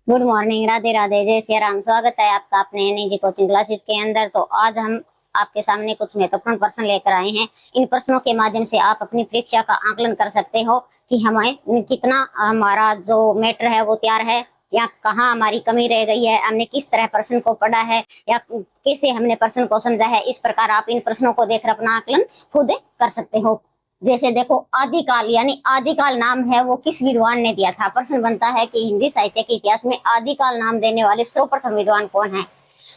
Good morning, Radhe Radhe, जय श्री राम। स्वागत है आपका अपने एनईजी कोचिंग क्लासेस के अंदर। तो आज हम आपके सामने कुछ महत्वपूर्ण प्रश्न लेकर आए हैं। इन प्रश्नों के माध्यम से आप अपनी परीक्षा का आकलन कर सकते हो कि हमें कितना हमारा जो मैटर है वो तैयार है या कहाँ हमारी कमी रह गई है, हमने किस तरह प्रश्न को पढ़ा है या कैसे हमने प्रश्न को समझा है। इस प्रकार आप इन प्रश्नों को देखकर अपना आकलन खुद कर सकते हो। जैसे देखो, आदिकाल यानी आदिकाल नाम है वो किस विद्वान ने दिया था। प्रश्न बनता है कि हिंदी साहित्य के इतिहास में आदिकाल नाम देने वाले सर्वप्रथम विद्वान कौन है।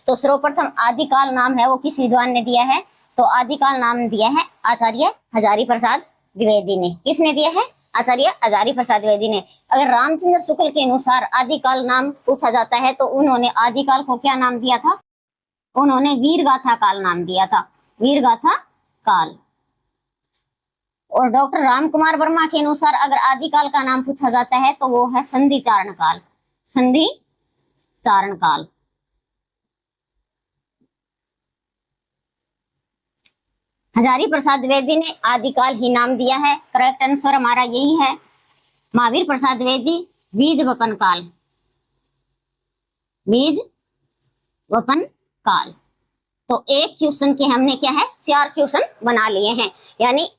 तो सर्वप्रथम आदिकाल नाम है वो किस विद्वान ने दिया है। तो आदिकाल नाम दिया है आचार्य हजारी प्रसाद द्विवेदी ने। किसने दिया है? आचार्य हजारी प्रसाद द्विवेदी ने। अगर रामचंद्र शुक्ल के अनुसार आदिकाल नाम पूछा जाता है तो उन्होंने आदिकाल को क्या नाम दिया था? उन्होंने वीरगाथा काल नाम दिया था, वीरगाथा काल। और डॉक्टर रामकुमार वर्मा के अनुसार अगर आदिकाल का नाम पूछा जाता है तो वो है संधि चारण काल, संधि चारण काल। हजारी प्रसाद द्विवेदी ने आदिकाल ही नाम दिया है। करेक्ट आंसर हमारा यही है। महावीर प्रसाद द्विवेदी बीज वपन काल, बीज वपन काल। तो एक क्वेश्चन के हमने क्या है 4 क्वेश्चन बना लिए हैं। यानी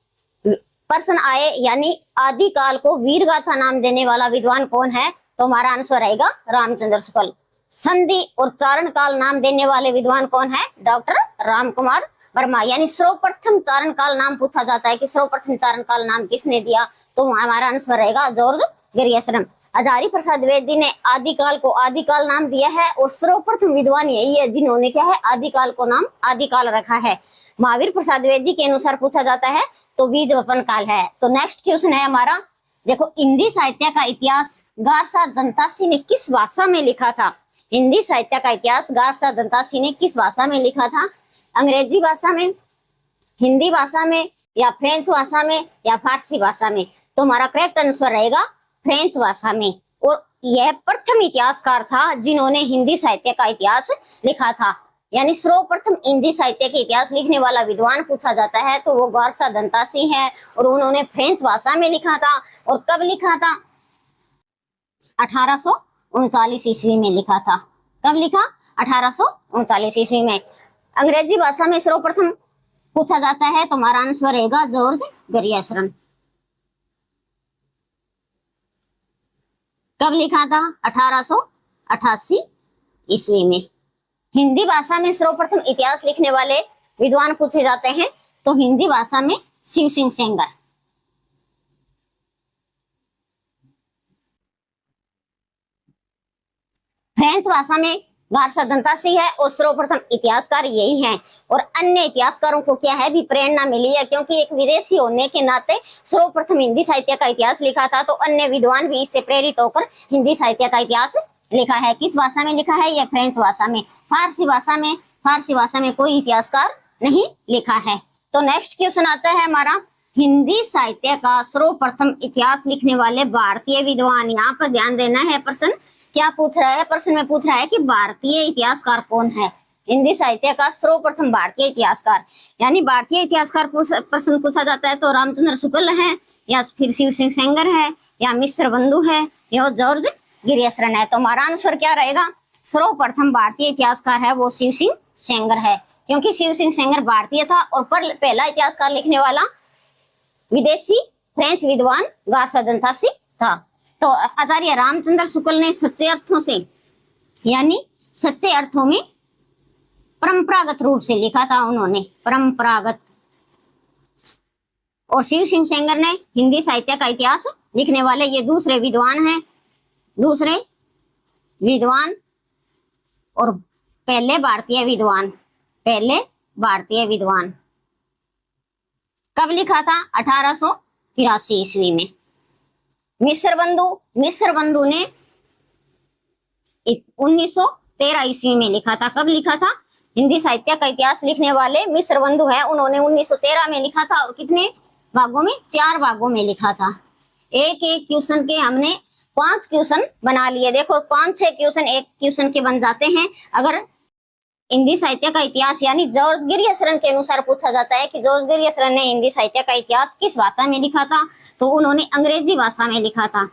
प्रश्न आए यानी आदिकाल को वीरगाथा नाम देने वाला विद्वान कौन है, तो हमारा आंसर रहेगा रामचंद्र शुक्ल। संधि और चारण काल नाम देने वाले विद्वान कौन है? डॉक्टर रामकुमार वर्मा। यानी सर्वप्रथम चारण काल नाम पूछा जाता है कि सर्वप्रथम चारण काल नाम किसने दिया, तो हमारा आंसर रहेगा जॉर्ज ग्रियर्सन। हजारी प्रसाद द्विवेदी ने आदिकाल को आदिकाल नाम दिया है और सर्वप्रथम विद्वान यही है जिन्होंने क्या है आदिकाल को नाम आदिकाल रखा है। महावीर प्रसाद द्विवेदी के अनुसार पूछा जाता है तो बीज वपन काल है। तो नेक्स्ट क्वेश्चन है हमारा, देखो, हिंदी साहित्य का इतिहास गारसा दंतासी ने किस भाषा में लिखा था? हिंदी साहित्य का इतिहास गारसा दंतासी ने किस भाषा में लिखा था? अंग्रेजी भाषा में, हिंदी भाषा में, या फ्रेंच भाषा में, या फारसी भाषा में? तो हमारा करेक्ट आंसर रहेगा फ्रेंच भाषा में। और यह प्रथम इतिहासकार था जिन्होंने हिंदी साहित्य का इतिहास लिखा था। यानी सर्वप्रथम हिंदी साहित्य के इतिहास लिखने वाला विद्वान पूछा जाता है तो वो गारसा दंतासी है और उन्होंने फ्रेंच भाषा में लिखा था। और कब लिखा था? 1839 ईस्वी में लिखा था। कब लिखा? 1839 ईस्वी में। अंग्रेजी भाषा में सर्वप्रथम पूछा जाता है तो हमारा आंसर रहेगा जॉर्ज ग्रियर्सन। कब लिखा था? 1888 ईस्वी में। हिंदी भाषा में सर्वप्रथम इतिहास लिखने वाले विद्वान पूछे जाते हैं तो हिंदी भाषा में शिव सिंह सेंगर। फ्रेंच भाषा में गारसा दंतासी है और सर्वप्रथम इतिहासकार यही हैं। और अन्य इतिहासकारों को क्या है भी प्रेरणा मिली है क्योंकि एक विदेशी होने के नाते सर्वप्रथम हिंदी साहित्य का इतिहास लिखा था तो अन्य विद्वान भी इससे प्रेरित होकर हिंदी साहित्य का इतिहास लिखा है। किस भाषा में लिखा है? यह फ्रेंच भाषा में। फारसी भाषा में कोई इतिहासकार नहीं लिखा है। तो नेक्स्ट क्वेश्चन आता है हमारा, हिंदी साहित्य का सर्वप्रथम इतिहास लिखने वाले भारतीय विद्वान। यहाँ पर ध्यान देना है। प्रश्न क्या पूछ रहा है? प्रश्न में पूछ रहा है कि भारतीय इतिहासकार कौन है। हिंदी साहित्य का सर्वप्रथम भारतीय इतिहासकार यानी भारतीय इतिहासकार प्रश्न पूछा जाता है तो रामचंद्र शुक्ल है, या फिर शिव सिंह सेंगर है, या मिश्र बंधु है, या जॉर्ज ग्रियर्सन है। तो हमारा आंसर क्या रहेगा? सर्वप्रथम भारतीय इतिहासकार है वो शिव सिंह सेंगर है क्योंकि शिव सिंह सेंगर भारतीय था और पहला इतिहासकार लिखने वाला विदेशी फ्रेंच विद्वान गारसा दंतासी था। तो आचार्य रामचंद्र शुक्ल ने सच्चे अर्थों से यानी सच्चे अर्थों में परंपरागत रूप से लिखा था, उन्होंने परंपरागत। और शिव सिंह सेंगर ने हिंदी साहित्य का इतिहास लिखने वाले ये दूसरे विद्वान हैं, दूसरे विद्वान और पहले भारतीय विद्वान, पहले भारतीय विद्वान। कब लिखा था? 1883 ईस्वी में। मिश्र बंधु ने 1913 ईस्वी में लिखा था। कब लिखा था? हिंदी साहित्य का इतिहास लिखने वाले मिश्र बंधु है, उन्होंने 1913 में लिखा था और कितने भागों में? 4 भागों में लिखा था। एक एक क्वेश्चन के हमने 5 क्वेश्चन बना लिए। देखो 5-6 क्वेश्चन एक क्वेश्चन के बन जाते हैं। अगर हिंदी साहित्य का इतिहास यानी जॉर्ज ग्रियर्सन के अनुसार पूछा जाता है कि जॉर्ज ग्रियर्सन ने हिंदी साहित्य का इतिहास किस भाषा में लिखा था, तो उन्होंने अंग्रेजी भाषा में लिखा था।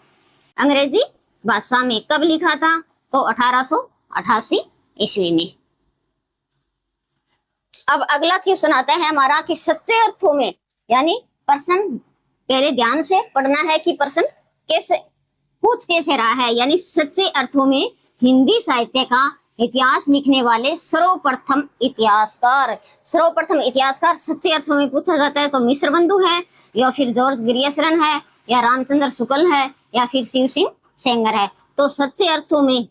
अंग्रेजी भाषा में कब लिखा था? तो 1888 ईस्वी में। अब अगला क्वेश्चन आता है हमारा कि सच्चे अर्थों में, यानी प्रश्न पहले ध्यान से पढ़ना है कि प्रश्न कैसे पूछ कैसे रहा है। यानी सच्चे अर्थों में हिंदी साहित्य का इतिहास लिखने वाले सर्वप्रथम इतिहासकार, सर्वप्रथम इतिहासकार सच्चे अर्थों में पूछा जाता है तो मिश्र बंधु है, या फिर जॉर्ज गिरियसरन है, या रामचंद्र शुक्ल है, या फिर शिव सिंह सेंगर है। तो सच्चे अर्थों में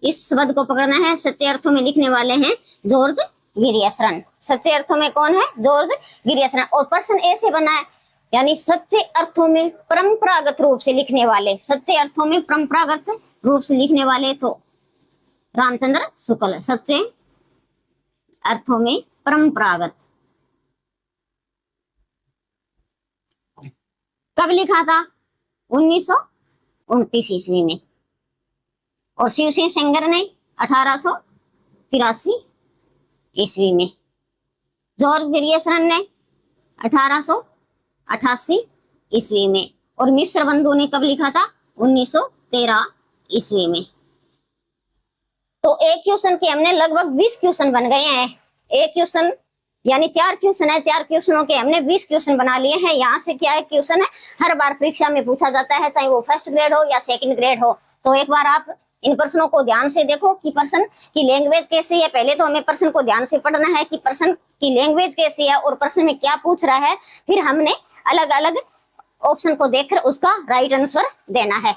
इस शब्द को पकड़ना है, सच्चे अर्थों में लिखने वाले हैं जॉर्ज गिरियसरन। सच्चे अर्थों में कौन है? जॉर्ज गिरियसरन। और प्रश्न ऐसे बना है, यानी सच्चे अर्थों में परंपरागत रूप से लिखने वाले, सच्चे अर्थों में परंपरागत रूप से लिखने वाले तो रामचंद्र शुक्ल। सच्चे अर्थों में परंपरागत कब लिखा था? 1929 ईस्वी में। और शिव सिंह सेंगर ने 1883 ईस्वी में। जॉर्ज गिरियसरन ने 1888 ईस्वी में। और मिश्र बंधु ने कब लिखा था? 1913 ईस्वी में। तो एक क्वेश्चन के हमने लगभग 20 क्वेश्चन बन गए हैं। एक क्वेश्चन यानी 4 क्वेश्चन है, 4 क्वेश्चनों के हमने 20 क्वेश्चन बना लिए हैं। यहाँ से क्या है क्वेश्चन है हर बार परीक्षा में पूछा जाता है, चाहे वो फर्स्ट ग्रेड हो या सेकंड ग्रेड हो। तो एक बार आप इन प्रश्नों को ध्यान से देखो कि प्रश्न की लैंग्वेज कैसी है। पहले तो हमें प्रश्न को ध्यान से पढ़ना है कि प्रश्न की लैंग्वेज कैसी है और प्रश्न में क्या पूछ रहा है। फिर हमने अलग अलग ऑप्शन को देखकर उसका राइट आंसर देना है।